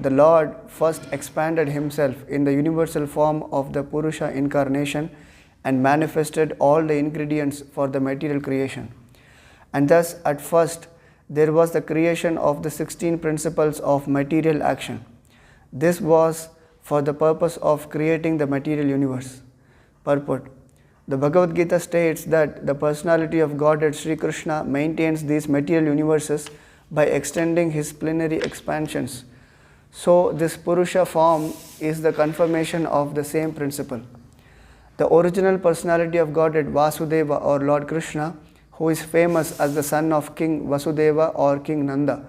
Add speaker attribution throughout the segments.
Speaker 1: the Lord first expanded himself in the universal form of the Purusha incarnation and manifested all the ingredients for the material creation. And thus, at first, there was the creation of the 16 principles of material action. This was for the purpose of creating the material universe. Purport. The Bhagavad Gita states that the personality of Godhead Sri Krishna maintains these material universes by extending his plenary expansions. So, this Purusha form is the confirmation of the same principle. The original personality of Godhead Vasudeva or Lord Krishna, who is famous as the son of King Vasudeva or King Nanda,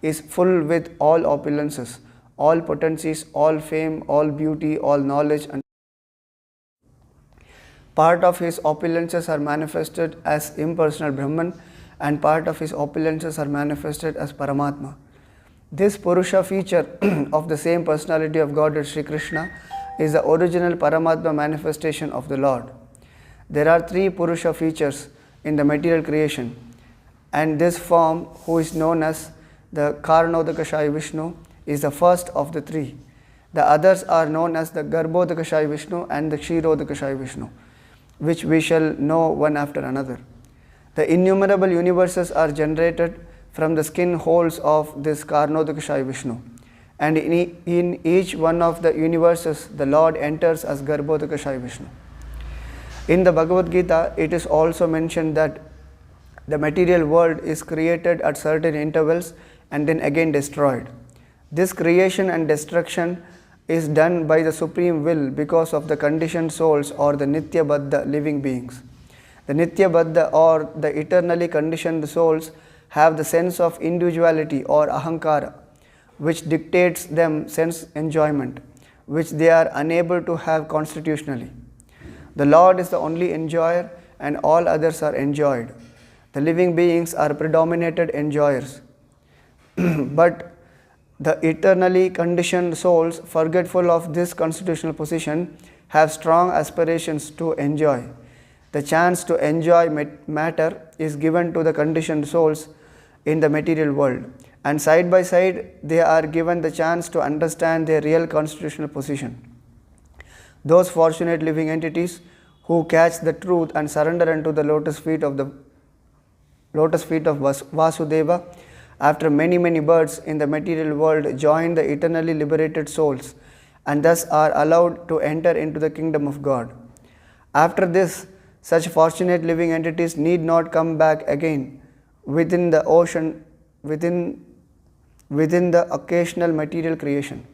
Speaker 1: is full with all opulences, all potencies, all fame, all beauty, all knowledge, and part of his opulences are manifested as impersonal Brahman, and part of his opulences are manifested as Paramatma. This Purusha feature of the same personality of Godhead Sri Krishna is the original Paramatma manifestation of the Lord. There are three Purusha features in the material creation, and this form, who is known as the Karanodakashayi Vishnu, is the first of the three. The others are known as the Garbhodakashayi Vishnu and the Kshirodakashayi Vishnu, which we shall know one after another. The innumerable universes are generated from the skin holes of this Karanodakashayi Vishnu, and in each one of the universes the Lord enters as Garbhodakashayi Vishnu. In the Bhagavad Gita, it is also mentioned that the material world is created at certain intervals and then again destroyed. This creation and destruction is done by the supreme will because of the conditioned souls or the Nitya Baddha living beings. The Nitya Baddha or the eternally conditioned souls have the sense of individuality or ahankara, which dictates them sense enjoyment, which they are unable to have constitutionally. The Lord is the only enjoyer and all others are enjoyed. The living beings are predominated enjoyers. But the eternally conditioned souls, forgetful of this constitutional position, have strong aspirations to enjoy. The chance to enjoy matter is given to the conditioned souls in the material world, and side by side they are given the chance to understand their real constitutional position. Those fortunate living entities who catch the truth and surrender unto the lotus feet of Vasudeva after many births in the material world join the eternally liberated souls and thus are allowed to enter into the kingdom of God. After this, such fortunate living entities need not come back again within the ocean, within the occasional material creation.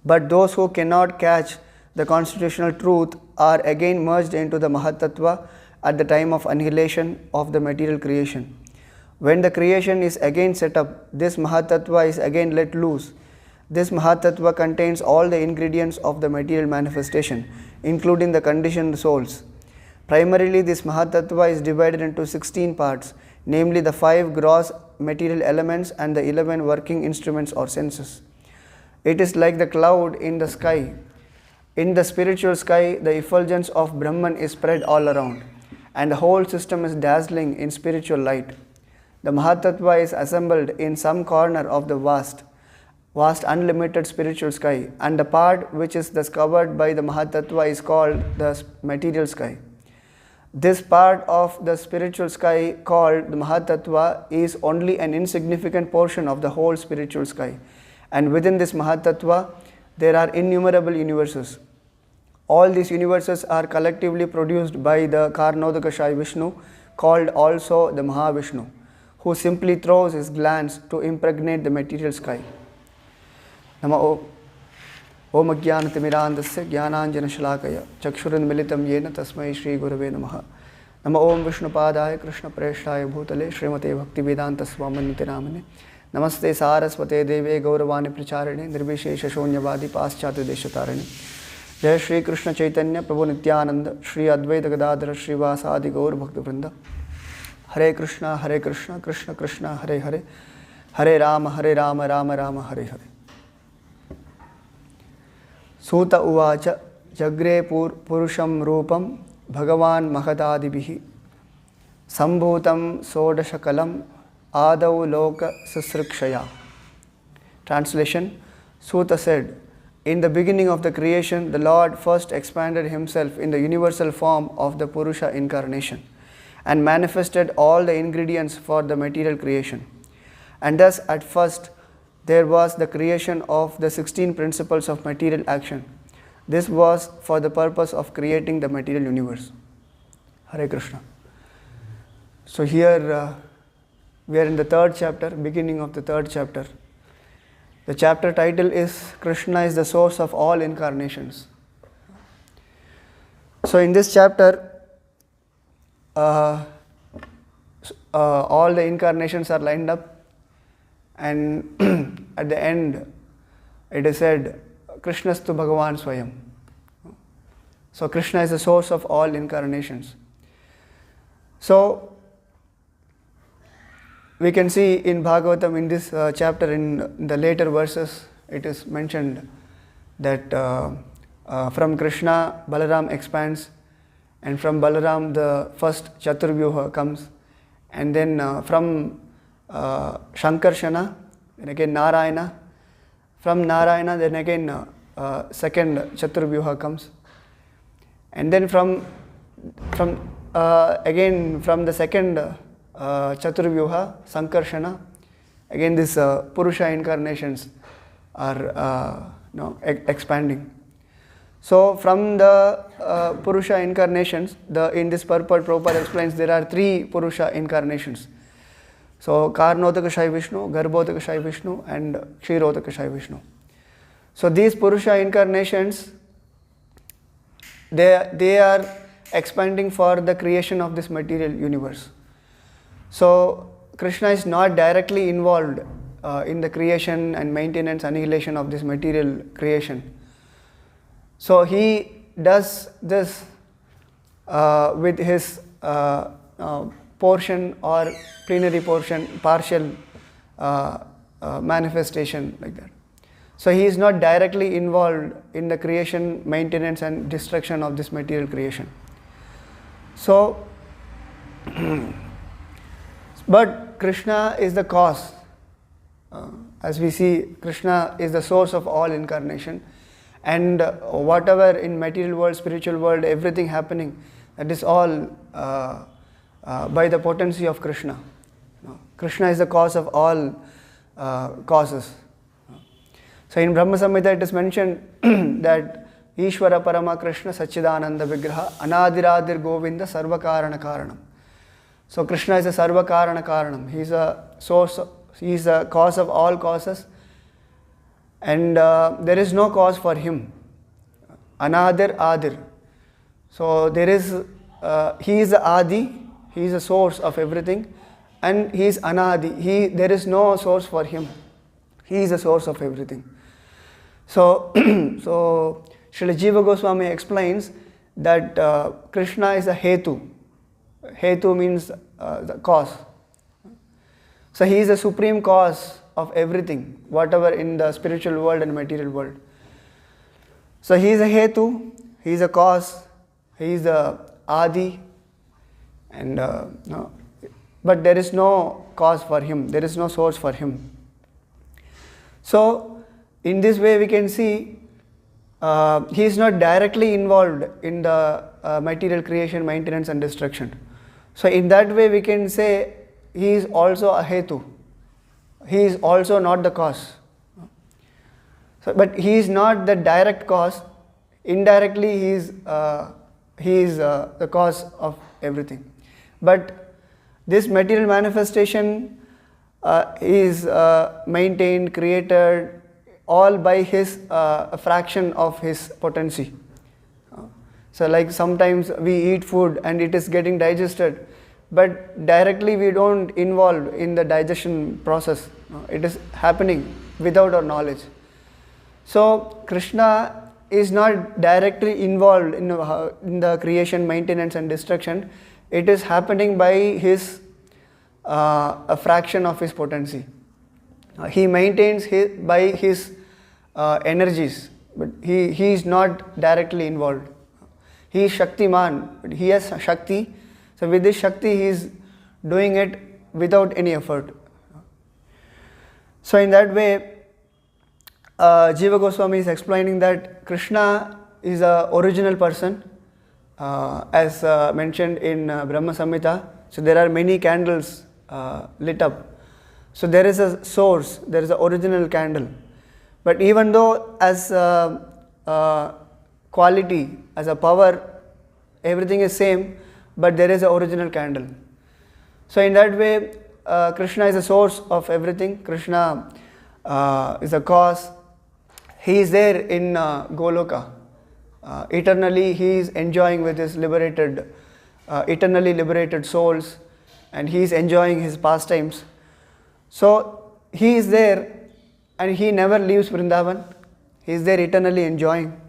Speaker 1: But those who cannot catch the constitutional truth are again merged into the Mahatattva at the time of annihilation of the material creation. When the creation is again set up, this Mahatattva is again let loose. This Mahatattva contains all the ingredients of the material manifestation, including the conditioned souls. Primarily, this Mahatattva is divided into 16 parts, namely the 5 gross material elements and the 11 working instruments or senses. It is like the cloud in the sky. In the spiritual sky, the effulgence of Brahman is spread all around, and the whole system is dazzling in spiritual light. The Mahatattva is assembled in some corner of the vast unlimited spiritual sky, and the part which is thus covered by the Mahatattva is called the material sky. This part of the spiritual sky called the Mahatattva is only an insignificant portion of the whole spiritual sky, and within this Mahatattva there are innumerable universes. All these universes are collectively produced by the Karanodakashayi Vishnu, called also the Mahavishnu, who simply throws his glance to impregnate the material sky. Nama Om Ajnanatimirandasya Jnananjana Shalakaya Chakshurunmilitam Yena Tasmai Shri Gurave Namaha. Nama Om Vishnupadaya Krishna Preshtaya Bhutale Srimate Bhaktivedanta Swamaniti Namane. Namaste Saraswate Deve Gauravani Pracharane Nirvishesha Shonyavadi Paschatya Deshatarane. Jai Shri Krishna Chaitanya Prabhu Nityananda Shri Advaita Gadadhara Srivasadi Gaur Bhakta Vrinda. Hare Krishna Krishna Krishna Hare Hare Hare Rama Rama Rama Hare Hare. Suta Uvacha Jagre Purusham Rupam Bhagavan Mahadadibihi Sambhutam Sodashakalam Adau Loka Susrikshaya. Translation: Suta said, in the beginning of the creation, the Lord first expanded himself in the universal form of the Purusha incarnation and manifested all the ingredients for the material creation. And thus, at first, there was the creation of the 16 principles of material action. This was for the purpose of creating the material universe. Hare Krishna. So here we are in the third chapter, beginning of the third chapter. The chapter title is Krishna is the source of all incarnations. So in this chapter, all the incarnations are lined up, and at the end it is said, Krishnastu Bhagavan Swayam. So Krishna is the source of all incarnations. So we can see in Bhagavatam, in this chapter, in the later verses, it is mentioned that from Krishna, Balaram expands, and from Balaram the first Chaturvyuha comes, and then from Shankarshana, then again Narayana, from Narayana then again second Chaturvyuha comes, and then from the second Chaturvyuha, Sankarshana, again this Purusha incarnations are expanding. So from the Purusha incarnations, in this purport Prabhupada explains there are 3 Purusha incarnations. So Karnotaka Shai Vishnu, Garbhotaka Shai Vishnu, and Kshirotaka Shai Vishnu. So these Purusha incarnations, they are expanding for the creation of this material universe. So Krishna is not directly involved in the creation and maintenance, annihilation of this material creation. So he does this with his portion or plenary portion, partial manifestation, like that. So he is not directly involved in the creation, maintenance and destruction of this material creation. So but Krishna is the cause. As we see, Krishna is the source of all incarnation, and whatever in material world, spiritual world, everything happening, that is all by the potency of Krishna. Krishna is the cause of all causes. So in Brahma Samhita it is mentioned that Ishvara Parama Krishna Sachidananda Vigraha Anadiradir Govinda Sarva Karana Karanam. So Krishna is a Sarva Karana Karanam. He is a source, he is a cause of all causes, and there is no cause for him. Anadir Adir. So there is, he is the Adi, he is the source of everything, and he is Anadi. There is no source for him. He is the source of everything. So, so Srila Jiva Goswami explains that Krishna is a Hetu. Hetu means the cause. So he is the supreme cause of everything, whatever in the spiritual world and material world. So he is a Hetu, he is a cause, he is the Adi, and but there is no cause for him, there is no source for him. So in this way we can see he is not directly involved in the material creation, maintenance and destruction. So in that way we can say he is also a Hetu. He is also not the cause. So, but he is not the direct cause. Indirectly he is the cause of everything. But this material manifestation is maintained, created, all by his a fraction of his potency. So like sometimes we eat food and it is getting digested, but directly we don't involve in the digestion process. It is happening without our knowledge. So Krishna is not directly involved in the creation, maintenance and destruction. It is happening by his a fraction of his potency. He maintains by his energies, but he is not directly involved. He is Shaktiman, he has Shakti. So with this Shakti he is doing it without any effort. So in that way, Jiva Goswami is explaining that Krishna is a original person, as mentioned in Brahma Samhita. So there are many candles lit up. So there is a source, there is an original candle. But even though as quality, as a power, everything is same, but there is an original candle. So in that way, Krishna is the source of everything. Krishna is a cause. He is there in Goloka. Eternally he is enjoying with his liberated, eternally liberated souls, and he is enjoying his pastimes. So he is there and he never leaves Vrindavan. He is there eternally enjoying.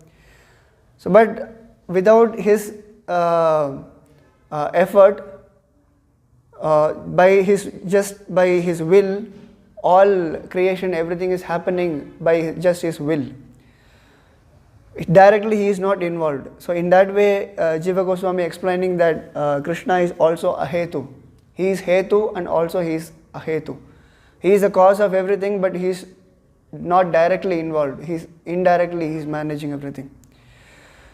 Speaker 1: So, but without his effort, by his will, all creation, everything is happening by just his will. Directly he is not involved. So in that way, Jiva Goswami explaining that Krishna is also a Hetu. He is Hetu and also he is a Hetu. He is the cause of everything, but he is not directly involved. Indirectly he is managing everything.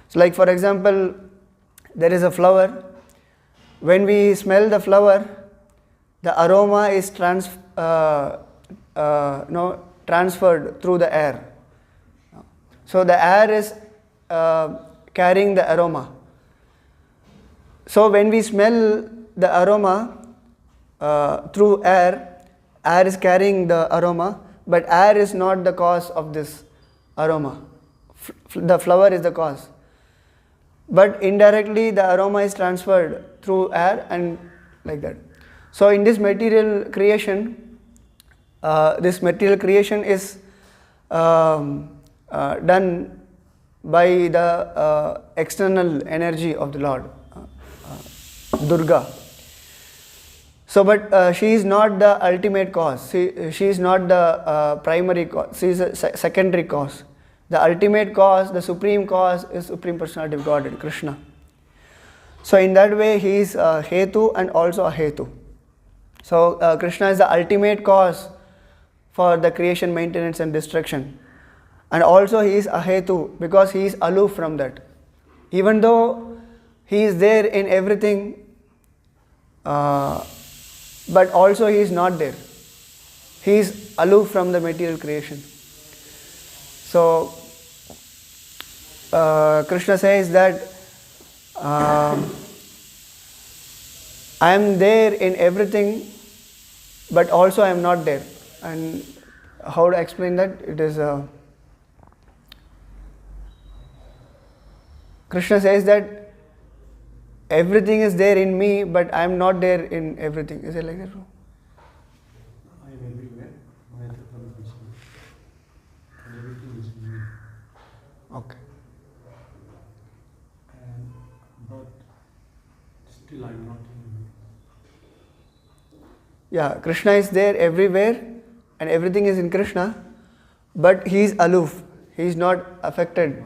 Speaker 1: So like for example, there is a flower. When we smell the flower, the aroma is transferred through the air. So the air is carrying the aroma. So when we smell the aroma through air is carrying the aroma, but air is not the cause of this aroma. The flower is the cause. But indirectly the aroma is transferred through air and like that. So in this material creation is done by the external energy of the Lord, Durga. So, but she is not the ultimate cause. She is not the primary cause. She is a secondary cause. The ultimate cause, the supreme cause, is Supreme Personality of Godhead, Krishna. So, in that way, he is a Hetu and also a Hetu. So, Krishna is the ultimate cause for the creation, maintenance, and destruction. And also, he is a Hetu because he is aloof from that. Even though he is there in everything, but also he is not there. He is aloof from the material creation. So, Krishna says that I am there in everything, but also I am not there. And how to explain that? It is Krishna says that everything is there in me, but I am not there in everything. Is it like that?
Speaker 2: I am everywhere. And everything is in me.
Speaker 1: Okay.
Speaker 2: But still I am not in me.
Speaker 1: Yeah, Krishna is there everywhere and everything is in Krishna, but he is aloof. He is not affected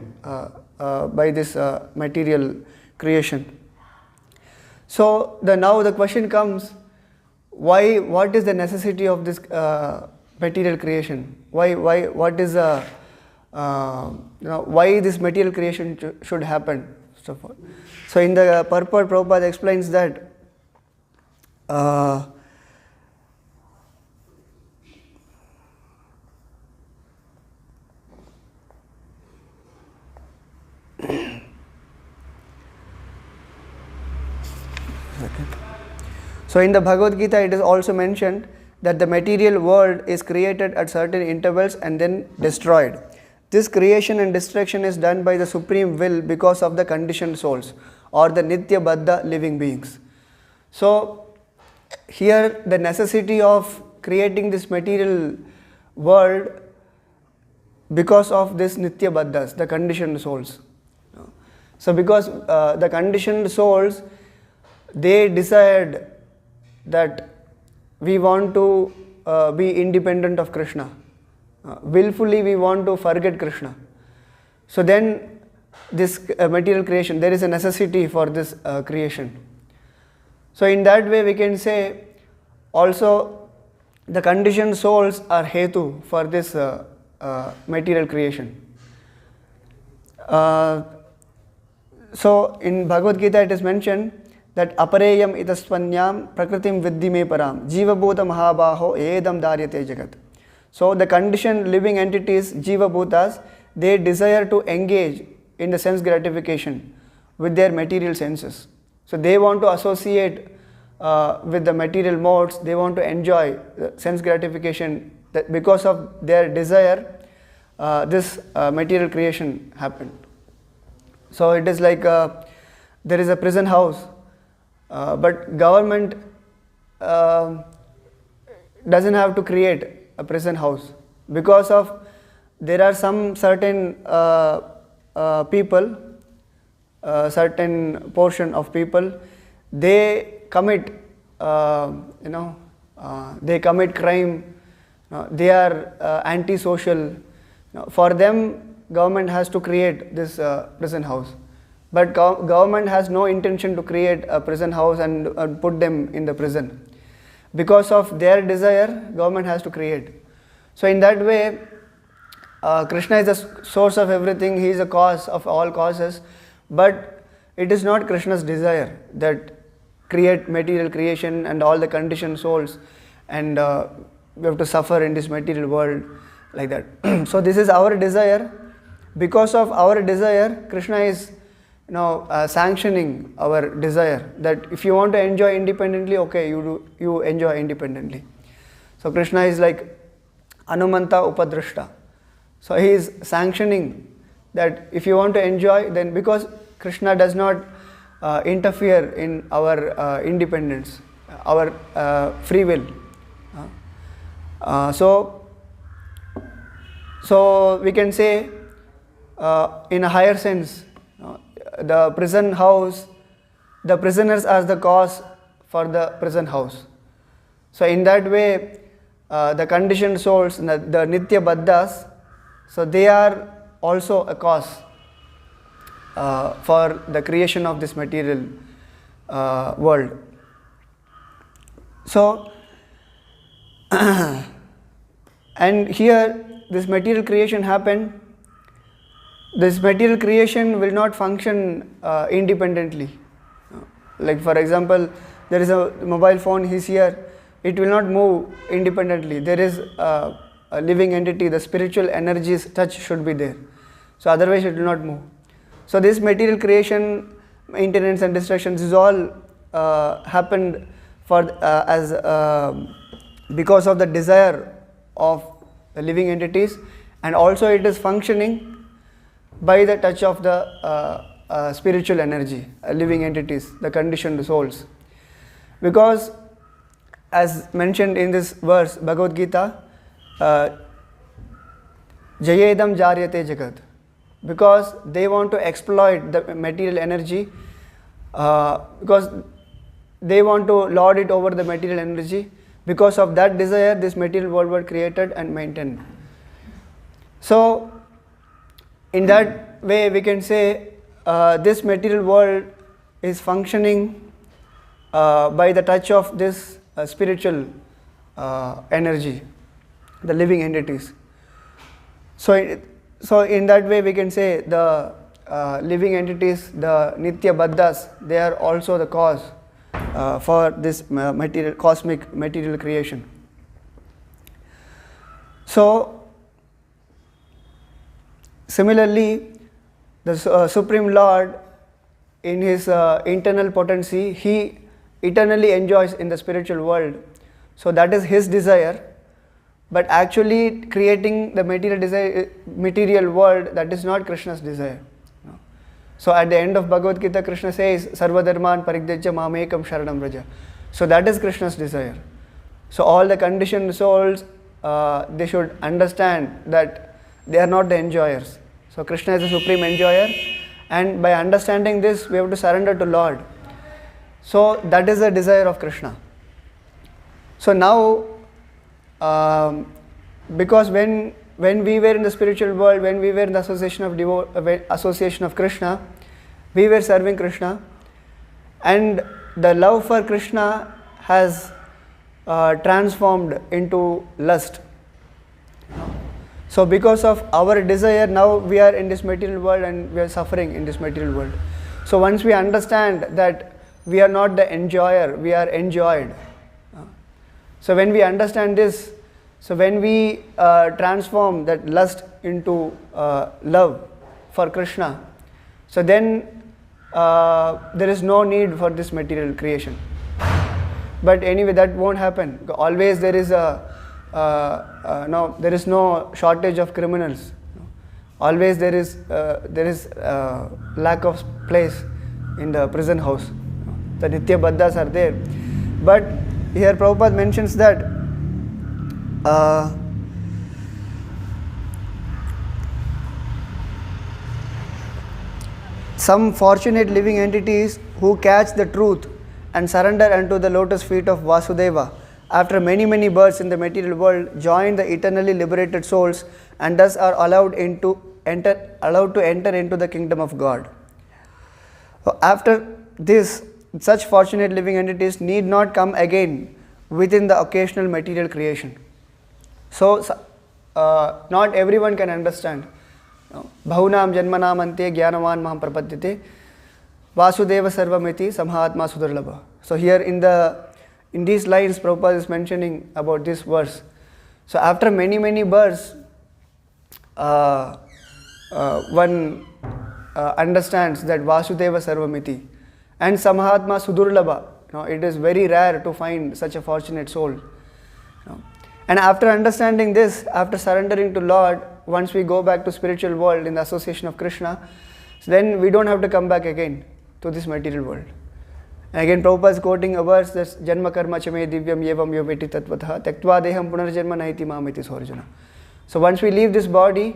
Speaker 1: by this material creation. So now the question comes, why? What is the necessity of this material creation? What is why this material creation should happen? So in the purport, Prabhupada explains that so in the Bhagavad Gita it is also mentioned that the material world is created at certain intervals and then destroyed. This creation and destruction is done by the supreme will because of the conditioned souls or the Nitya Baddha living beings. So here the necessity of creating this material world because of this Nitya Baddhas, the conditioned souls. So because the conditioned souls, they decide that we want to be independent of Krishna. Willfully we want to forget Krishna. So then this material creation, there is a necessity for this creation. So in that way we can say also the conditioned souls are Hetu for this material creation. So in Bhagavad Gita it is mentioned that apareyam itaspanyam prakritim viddhi me param jiva bhuta mahabaho edam daryate jagat. So the conditioned living entities, jiva bhutas, they desire to engage in the sense gratification with their material senses. So they want to associate with the material modes, they want to enjoy sense gratification. That because of their desire, this material creation happened. So it is like there is a prison house, but government doesn't have to create a prison house, because of there are some certain people, certain portion of people, they commit they commit crime, they are anti-social. For them government has to create this prison house, but government has no intention to create a prison house and put them in the prison. Because of their desire, government has to create. So in that way, Krishna is the source of everything, he is the cause of all causes, but it is not Krishna's desire that create material creation and all the conditioned souls, and we have to suffer in this material world like that. So this is our desire. Because of our desire, Krishna is sanctioning our desire, that if you want to enjoy independently, okay, you enjoy independently. So Krishna is like Anumanta Upadrashta. So he is sanctioning that if you want to enjoy, then because Krishna does not interfere in our independence, our free will. So we can say in a higher sense, the prison house, the prisoners are the cause for the prison house. So in that way, the conditioned souls, the Nitya Baddhas, so they are also a cause for the creation of this material world. So, and here this material creation happened. This material creation will not function independently. Like for example, there is a mobile phone, he is here, it will not move independently. There is a living entity, the spiritual energies touch should be there. So otherwise it will not move. So this material creation, maintenance and destruction, this is all happened for because of the desire of the living entities, and also it is functioning by the touch of the spiritual energy, living entities, the conditioned souls. Because as mentioned in this verse, Bhagavad Gita, Jayedam Jaryate Jagat, because they want to exploit the material energy, because they want to lord it over the material energy. Because of that desire, this material world was created and maintained. So in that way we can say this material world is functioning by the touch of this spiritual energy, the living entities. So in that way we can say the living entities, the Nitya Baddhas, they are also the cause for this cosmic material creation. So similarly, the Supreme Lord, in his internal potency, he eternally enjoys in the spiritual world. So that is his desire. But actually creating the material world, that is not Krishna's desire. So at the end of Bhagavad Gita, Krishna says, Sarva dharman parityajya mamekam sharanam vraja. So that is Krishna's desire. So all the conditioned souls, they should understand that they are not the enjoyers. So Krishna is the supreme enjoyer, and by understanding this, we have to surrender to Lord. So that is the desire of Krishna. So now, because when we were in the spiritual world, when we were in the association of Krishna, we were serving Krishna, and the love for Krishna has transformed into lust. So because of our desire, now we are in this material world and we are suffering in this material world. So once we understand that we are not the enjoyer, we are enjoyed. So when we understand this, so when we transform that lust into love for Krishna, so then there is no need for this material creation. But anyway, that won't happen. Always there is there is no shortage of criminals. Always there is lack of place in the prison house. The Nitya Baddhas are there. But here Prabhupada mentions that some fortunate living entities who catch the truth and surrender unto the lotus feet of Vasudeva, after many births in the material world, join the eternally liberated souls and thus are allowed to enter into the kingdom of God. So after this, such fortunate living entities need not come again within the occasional material creation. So not everyone can understand. Bahunam janmanam ante jnanavan maham prapadyate Vasudeva sarvamiti samhatma sudurlabha. So here in these lines, Prabhupada is mentioning about this verse. So after many births, one understands that Vasudeva sarvamiti and samhatma sudurlabha. It is very rare to find such a fortunate soul. And after understanding this, after surrendering to Lord, once we go back to spiritual world in the association of Krishna, so then we don't have to come back again to this material world. And again, Prabhupada is quoting a verse that's Janma karma chame divyam yevam yoveti tatvatha tektva deham punarjanma naiti mamiti sorjuna. So once we leave this body,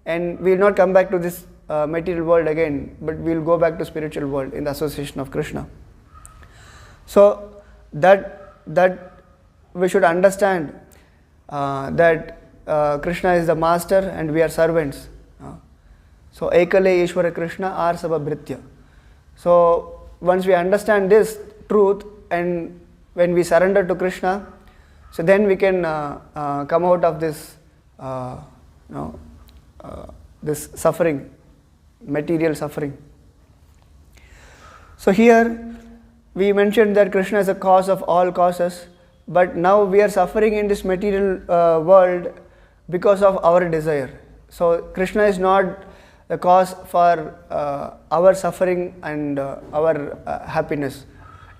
Speaker 1: and we will not come back to this material world again, but we will go back to spiritual world in the association of Krishna. So that we should understand that Krishna is the master and we are servants. So Ekale Ishvara Krishna ar sababhritya. So once we understand this truth, and when we surrender to Krishna, so then we can come out of this this suffering, material suffering. So here we mentioned that Krishna is the cause of all causes, but now we are suffering in this material world because of our desire. So Krishna is not the cause for our suffering and our happiness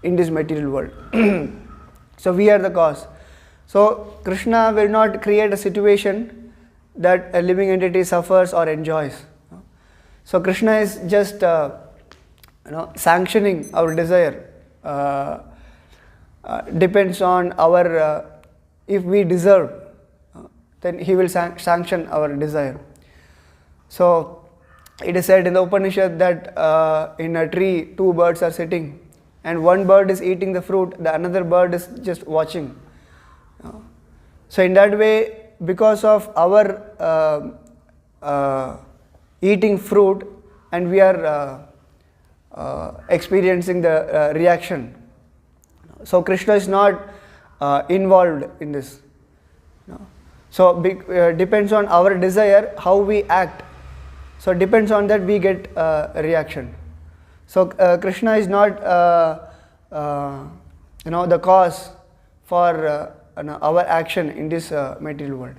Speaker 1: in this material world. So we are the cause. So Krishna will not create a situation that a living entity suffers or enjoys. So Krishna is just sanctioning our desire. Depends on our if we deserve, then he will sanction our desire. So it is said in the Upanishad that in a tree two birds are sitting, and one bird is eating the fruit, the another bird is just watching. So in that way, because of our eating fruit, and we are experiencing the reaction. So Krishna is not involved in this. So depends on our desire how we act. So depends on that we get a reaction. So Krishna is not the cause for our action in this material world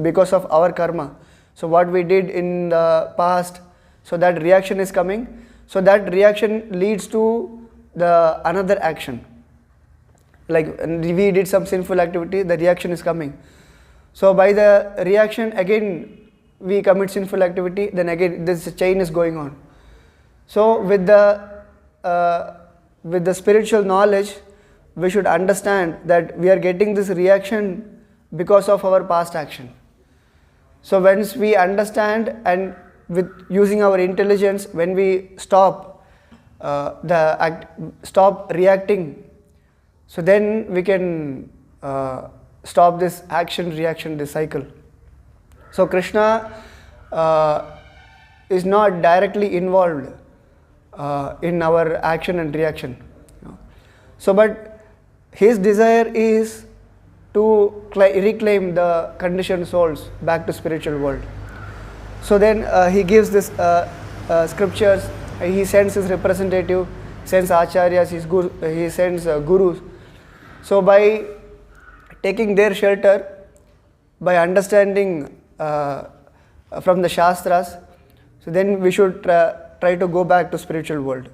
Speaker 1: because of our karma. So what we did in the past, so that reaction is coming. So that reaction leads to the another action. Like we did some sinful activity, the reaction is coming. So by the reaction again we commit sinful activity, then again this chain is going on. So with the spiritual knowledge, we should understand that we are getting this reaction because of our past action. So once we understand, and with using our intelligence, when we stop stop reacting, so then we can stop this action-reaction, this cycle. So Krishna is not directly involved in our action and reaction. So but his desire is to reclaim the conditioned souls back to spiritual world. So then he gives this scriptures, he sends his representative, sends acharyas, he sends gurus. So by taking their shelter, by understanding from the Shastras, so then we should try to go back to spiritual world.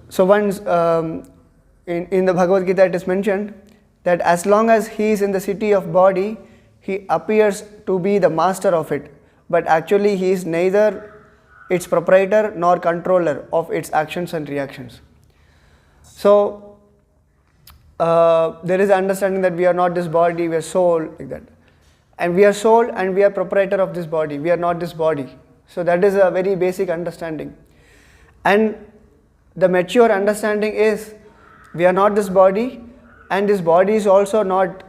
Speaker 1: So once in the Bhagavad Gita it is mentioned that as long as he is in the city of body, he appears to be the master of it, but actually he is neither its proprietor nor controller of its actions and reactions. So there is understanding that we are not this body, we are soul, like that. And we are soul and we are proprietor of this body, we are not this body. So that is a very basic understanding. And the mature understanding is we are not this body, and this body is also not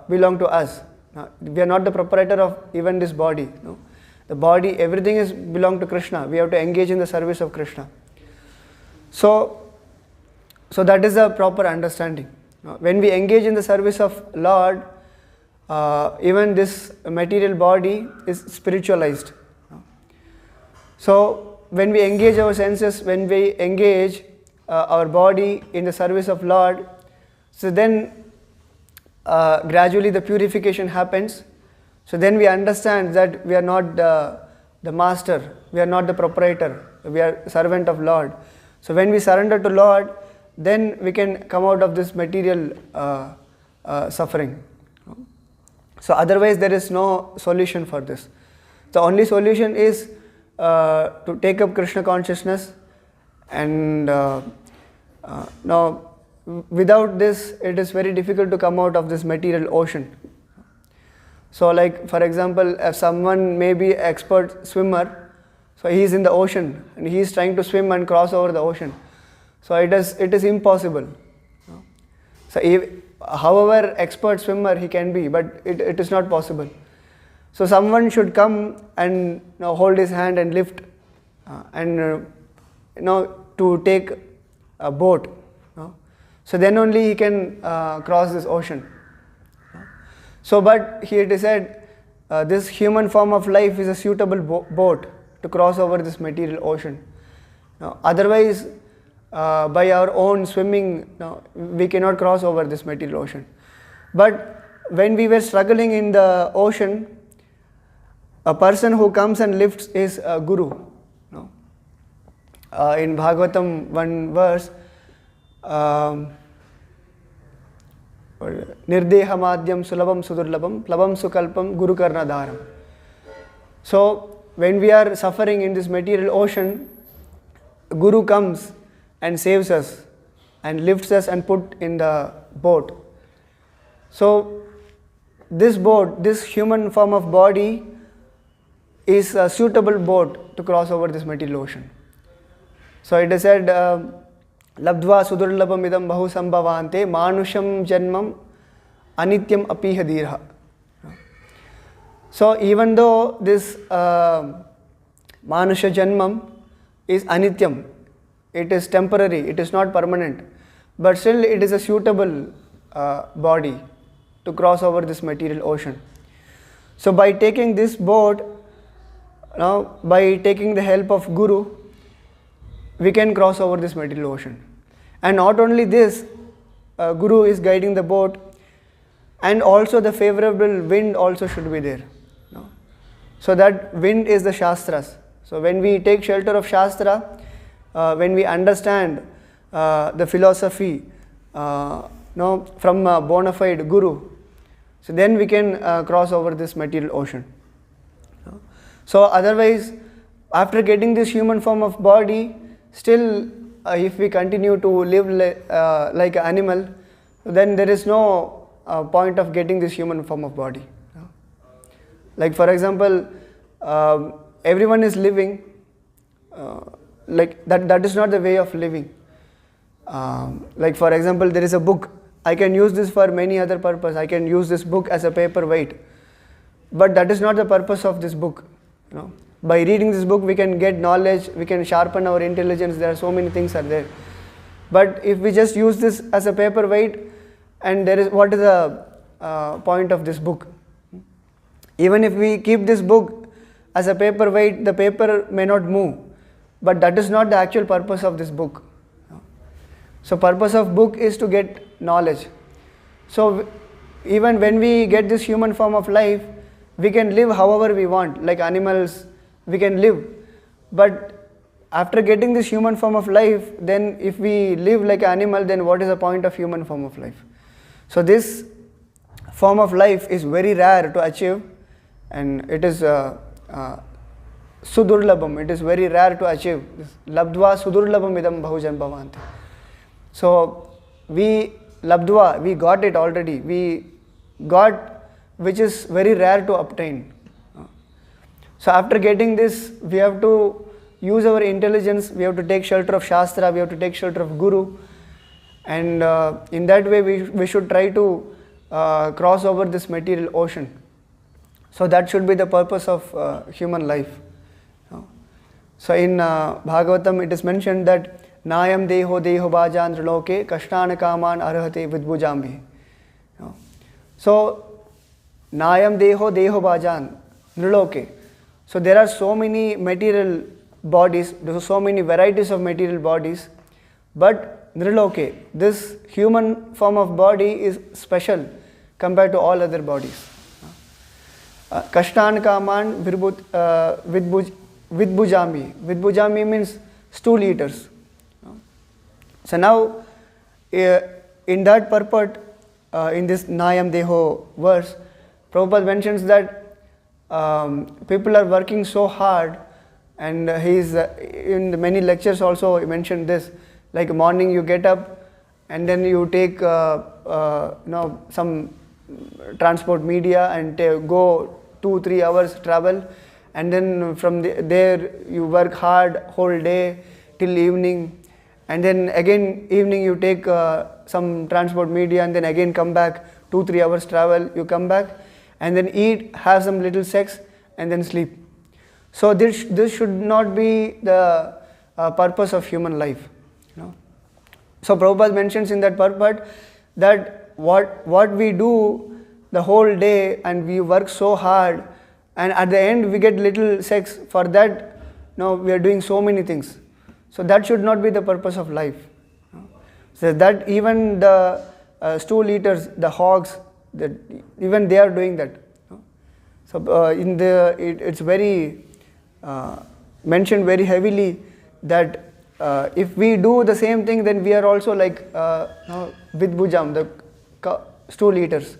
Speaker 1: belong to us. We are not the proprietor of even this body. No? The body, everything is belong to Krishna. We have to engage in the service of Krishna. So that is a proper understanding. When we engage in the service of Lord, even this material body is spiritualized. So when we engage our senses, when we engage our body in the service of Lord, so then gradually the purification happens. So then we understand that we are not the master, we are not the proprietor, we are servant of Lord. So when we surrender to Lord, then we can come out of this material suffering. So otherwise there is no solution for this. The only solution is to take up Krishna consciousness, and now without this it is very difficult to come out of this material ocean. So like for example, if someone may be expert swimmer, so he is in the ocean and he is trying to swim and cross over the ocean. So it is impossible. So however expert swimmer he can be, but it is not possible. So someone should come and hold his hand and lift and to take a boat. So then only he can cross this ocean. So but here it is said this human form of life is a suitable boat to cross over this material ocean. Otherwise by our own swimming we cannot cross over this material ocean. But when we were struggling in the ocean, a person who comes and lifts is a guru. In Bhagavatam, one verse, Nirdehamadyam sulabam sudurlabam plabam sukalpam guru karnadaram. So when we are suffering in this material ocean, Guru comes and saves us and lifts us and put in the boat. So this boat, this human form of body, is a suitable boat to cross over this material ocean. So it is said, Labdva sudurlabam idam bahu sambhavante manusham janmam anityam apiha dirha. So even though this manusha janmam is anityam, it is temporary, it is not permanent, but still it is a suitable body to cross over this material ocean. So by taking this boat, by taking the help of Guru, we can cross over this material ocean. And not only this, Guru is guiding the boat, and also the favorable wind also should be there. So that wind is the Shastras. So when we take shelter of Shastra, when we understand the philosophy from a bona fide Guru, so then we can cross over this material ocean. So otherwise, after getting this human form of body, still if we continue to live like an animal, then there is no point of getting this human form of body. Like for example, everyone is living like that is not the way of living. Like for example, there is a book, I can use this for many other purpose. I can use this book as a paperweight, but that is not the purpose of this book. By reading this book, we can get knowledge, we can sharpen our intelligence. There are so many things are there. But if we just use this as a paperweight, and what is the point of this book? Even if we keep this book as a paperweight, the paper may not move, but that is not the actual purpose of this book. So purpose of book is to get knowledge. So even when we get this human form of life, we can live however we want, like animals, we can live. But after getting this human form of life, then if we live like an animal, then what is the point of human form of life? So this form of life is very rare to achieve, and it is sudurlabham, it is very rare to achieve. Labdva sudurlabham idam bahujan bhavanti. So we labdva, we got it already, we got which is very rare to obtain. So after getting this, we have to use our intelligence, we have to take shelter of Shastra, we have to take shelter of Guru, and in that way we should try to cross over this material ocean. So that should be the purpose of human life. So in Bhagavatam it is mentioned that Nayam deho deho bhajan triloke kashtana kaman arhate vidbhujambi. So Nayam deho deho bhajan triloke. So there are so many material bodies, there are so many varieties of material bodies, but Nriloke, this human form of body is special compared to all other bodies. Kashtan kaman vidbhujami. Vidbhujami means stool eaters. So now, in that purport, in this Nayam Deho verse, Prabhupada mentions that people are working so hard, and he's in the many lectures also he mentioned this, like morning you get up and then you take some transport media and go 2-3 hours travel, and then from there you work hard whole day till evening, and then again evening you take some transport media and then again come back 2-3 hours travel, you come back and then eat, have some little sex and then sleep. So this should not be the purpose of human life. So Prabhupada mentions in that purport that what we do the whole day and we work so hard, and at the end we get little sex, for that we are doing so many things. So that should not be the purpose of life. So that even the stool eaters, the hogs, even they are doing that. So it's very mentioned very heavily that if we do the same thing, then we are also like vidbhujam, the stool eaters.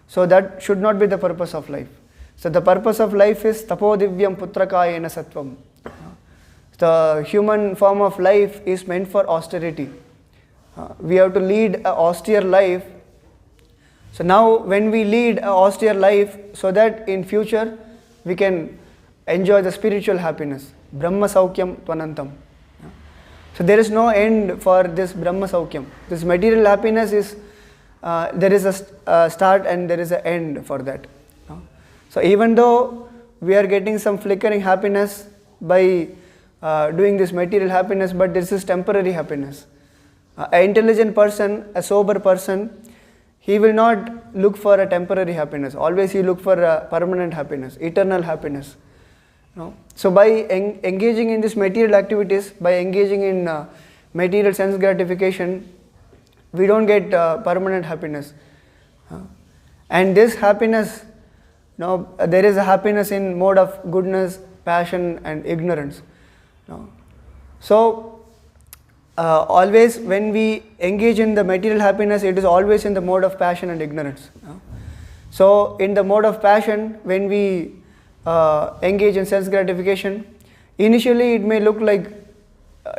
Speaker 1: So that should not be the purpose of life. So the purpose of life is tapodivyam putrakayena sattvam. The human form of life is meant for austerity. We have to lead an austere life. So now when we lead an austere life, so that in future we can enjoy the spiritual happiness. Brahma saukyam tvanantam. So there is no end for this Brahma saukyam. This material happiness is, there is a start and there is an end for that. So even though we are getting some flickering happiness by doing this material happiness, but this is temporary happiness. An intelligent person, a sober person, he will not look for a temporary happiness. Always he look for a permanent happiness, eternal happiness. So by engaging in these material activities, by engaging in material sense gratification, we don't get permanent happiness. And this happiness, there is a happiness in mode of goodness, passion and ignorance. So always when we engage in the material happiness, it is always in the mode of passion and ignorance. So in the mode of passion, when we engage in sense gratification, initially it may look like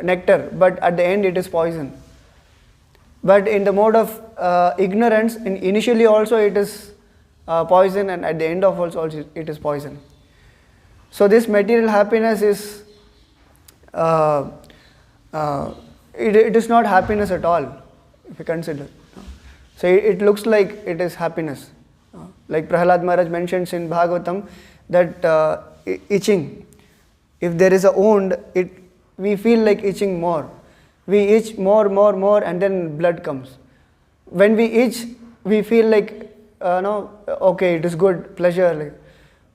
Speaker 1: nectar, but at the end it is poison. But in the mode of ignorance, initially also it is poison, and at the end of also it is poison. So this material happiness is it is not happiness at all, if you consider. So it looks like it is happiness. Like Prahlad Maharaj mentions in Bhagavatam that itching, if there is a wound, we feel like itching more. We itch more, and then blood comes. When we itch, we feel like, no, okay, it is good, pleasure. Like,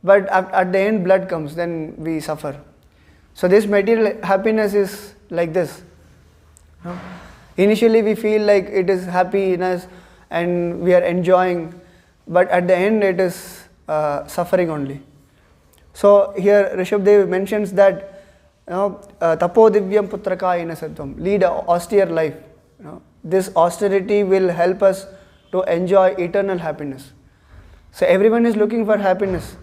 Speaker 1: but at the end, blood comes, then we suffer. So this material happiness is like this. No? Initially, we feel like it is happiness and we are enjoying, but at the end, it is suffering only. So here Rishabdev mentions that, tapo divyam putraka ina sattvam, lead an austere life. This austerity will help us to enjoy eternal happiness. So everyone is looking for happiness.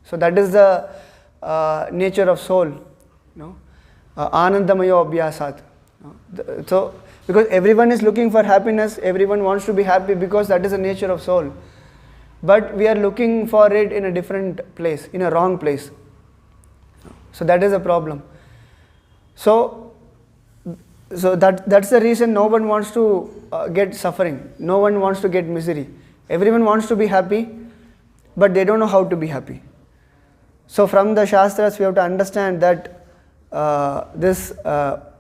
Speaker 1: So that is the nature of soul. Anandamayo abhyasat. So because everyone is looking for happiness, everyone wants to be happy because that is the nature of soul. But we are looking for it in a different place, in a wrong place. So that is a problem. So that's the reason no one wants to get suffering. No one wants to get misery. Everyone wants to be happy, but they don't know how to be happy. So from the Shastras we have to understand that this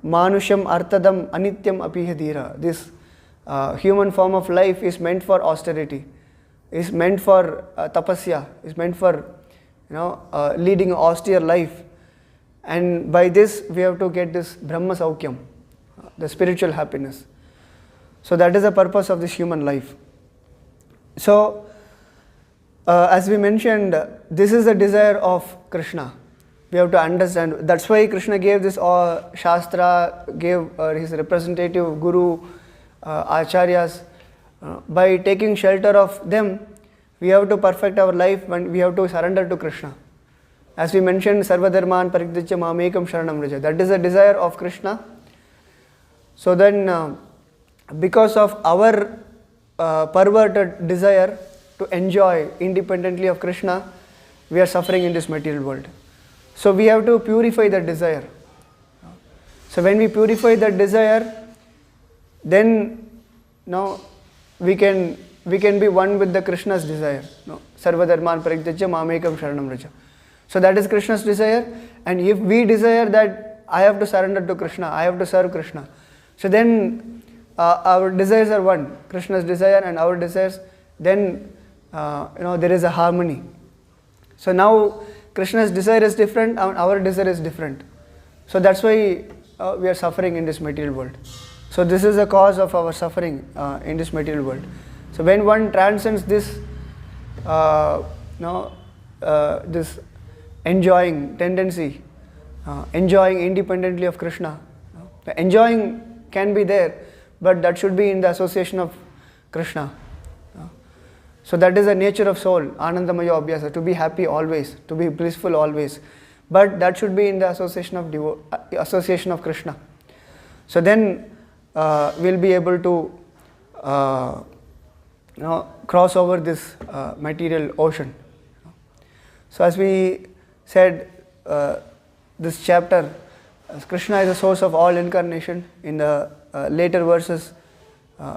Speaker 1: manusham artadam anityam apihadira, this human form of life is meant for austerity, is meant for tapasya, is meant for leading an austere life. And by this we have to get this Brahma Saukyam, the spiritual happiness. So that is the purpose of this human life. So as we mentioned, this is the desire of Krishna. We have to understand. That's why Krishna gave this Shastra, gave his representative Guru, Acharyas. By taking shelter of them, we have to perfect our life and we have to surrender to Krishna. As we mentioned, Sarva Dharman Parikditya Mamekam Sharanam Vraja. That is the desire of Krishna. So then, because of our perverted desire to enjoy independently of Krishna, we are suffering in this material world. So we have to purify that desire. So when we purify that desire, then we can be one with the Krishna's desire. Sarva Dharman Parikditya Mamekam Sharanam Vraja. So that is Krishna's desire. And if we desire that I have to surrender to Krishna, I have to serve Krishna, so then our desires are one, Krishna's desire and our desires, then there is a harmony. So now Krishna's desire is different and our desire is different. So that's why we are suffering in this material world. So this is the cause of our suffering in this material world. So when one transcends this, this enjoying tendency, enjoying independently of Krishna, enjoying can be there, but that should be in the association of Krishna. So that is the nature of soul, Anandamayo Abhyasa, to be happy always, to be blissful always. But that should be in the association of Krishna. So then we'll be able to cross over this material ocean. So as we said, this chapter, Krishna is the source of all incarnation. In the later verses,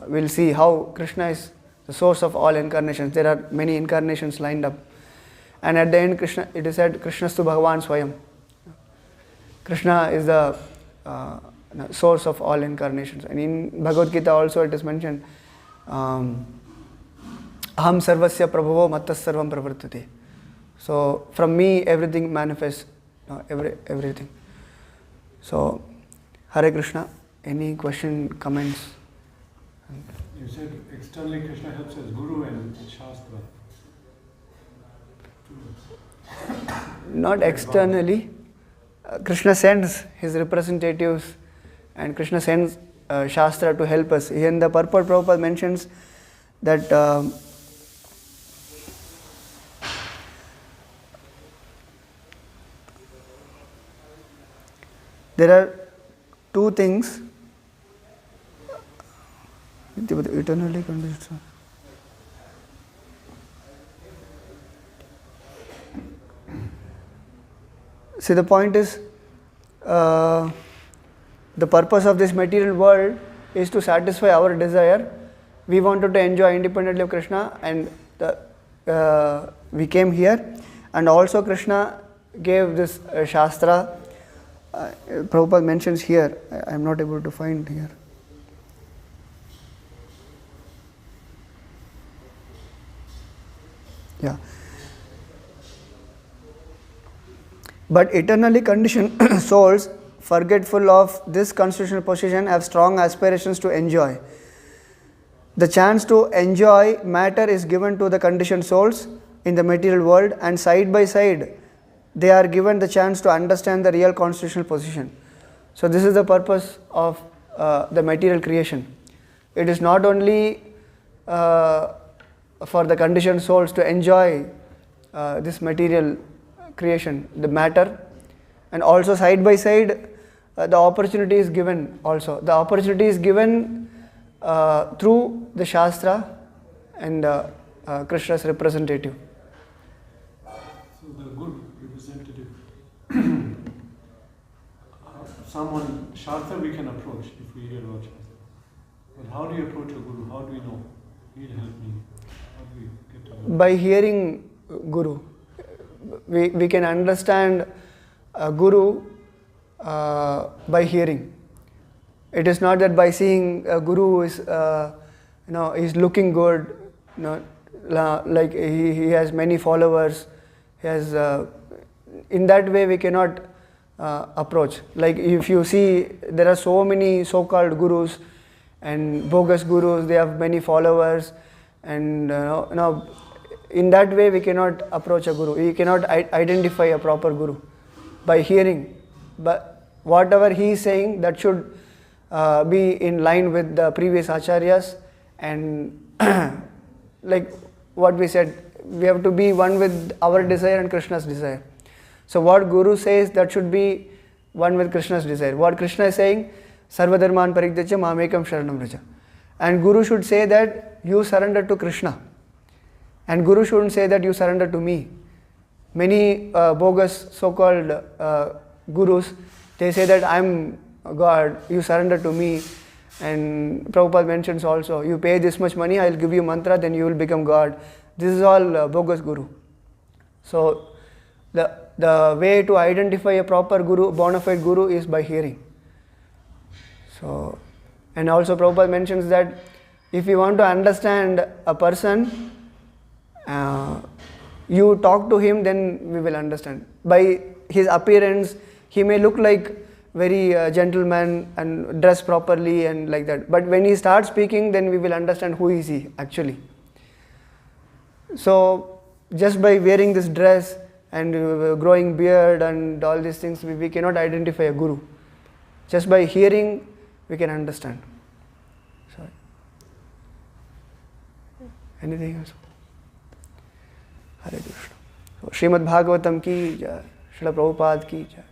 Speaker 1: we'll see how Krishna is the source of all incarnations. There are many incarnations lined up. And at the end, it is said, Krishnastu Bhagavan Swayam. Krishna is the source of all incarnations. And in Bhagavad Gita also it is mentioned, Aham Sarvasya Prabhavo Mattas Sarvam Pravartate. So from me everything manifests, everything. So Hare Krishna. Any question, comments?
Speaker 2: You said externally Krishna helps as Guru and Shastra.
Speaker 1: Not externally. Krishna sends his representatives and Krishna sends Shastra to help us. Here in the purport, Prabhupada mentions that there are two things eternally conditioned. See, the point is, the purpose of this material world is to satisfy our desire. We wanted to enjoy independently of Krishna, and we came here. And also Krishna gave this Shastra Prabhupada mentions here, I am not able to find here. Yeah. But eternally conditioned souls, forgetful of this constitutional position, have strong aspirations to enjoy. The chance to enjoy matter is given to the conditioned souls in the material world, and side by side they are given the chance to understand the real constitutional position. So this is the purpose of the material creation. It is not only for the conditioned souls to enjoy this material creation, the matter, and also side by side the opportunity is given also. The opportunity is given through the Shastra and Krishna's representative.
Speaker 2: So the good representative, someone, Shastra we can approach if we hear about Shastra. But how do you approach a Guru? How do we know? He'll help me. How do we get to know?
Speaker 1: By hearing Guru. We can understand Guru by hearing. It is not that by seeing a Guru is, is looking good, like he has many followers. He has, in that way we cannot approach. Like if you see, there are so many so-called gurus and bogus gurus. They have many followers, and in that way we cannot approach a guru. We cannot identify a proper guru by hearing. But whatever he is saying, that should be in line with the previous acharyas, and like what we said, we have to be one with our desire and Krishna's desire. So what Guru says, that should be one with Krishna's desire. What Krishna is saying, Sarva Dharman Parityajya Mamekam Sharanam Vraja. And Guru should say that you surrender to Krishna. And Guru shouldn't say that you surrender to me. Many bogus so-called gurus, they say that I'm God, you surrender to me. And Prabhupada mentions also, you pay this much money, I'll give you mantra, then you will become God. This is all bogus guru. So the way to identify a proper guru, bona fide guru, is by hearing. So, and also Prabhupada mentions that if you want to understand a person, you talk to him, then we will understand. By his appearance, he may look like very gentleman and dress properly and like that. But when he starts speaking, then we will understand who is he actually. So just by wearing this dress and growing beard and all these things, we cannot identify a guru. Just by hearing, we can understand. Sorry. Anything else? Hare Krishna. So, Srimad Bhagavatam ki jai, Srila Prabhupada ki jai.